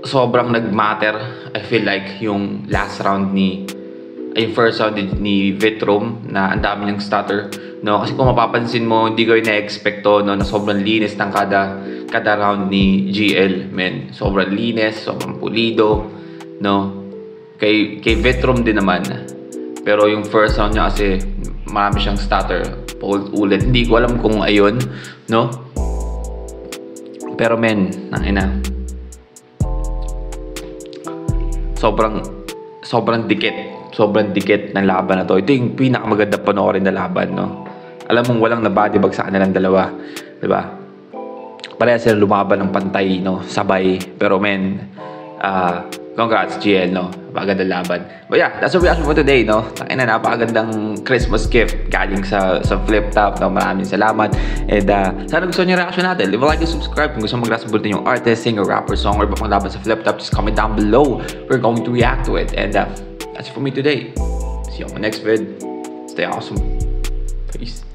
sobrang nag-matter. I feel like yung last round yung first round ni Vitrum na ang dami niyang stutter, no? Kasi kung mapapansin mo, hindi ko na-expect to, no, na sobrang linis ng kada round ni GL, men. Sobrang linis, sobrang pulido, no? Kay Vitrum din naman. Pero yung first round niya kasi marami siyang stutter, ulit. Hindi ko alam kung ayun, no? Pero men, nangina. Sobrang dikit ng laban na to. Ito yung pinakamaganda panoorin na laban, no? Alam mong walang nabadibag sa kanilang dalawa, di ba? Pareha sila lumaban ng pantay, no? Sabay. Pero men, congrats GL, no? Napakaganda laban. But yeah, that's what we asked for today, no? Napakagandang Christmas gift galing sa Flip Top, no? Maraming salamat. And sana gusto niyo yung reaction natin. Leave a like and subscribe kung gusto mag-react sa yung artist, singer, rapper, song, or iba pang laban sa Flip Top. Just comment down below. We're going to react to it. And that's it for me today. See you on my next vid. Stay awesome. Peace.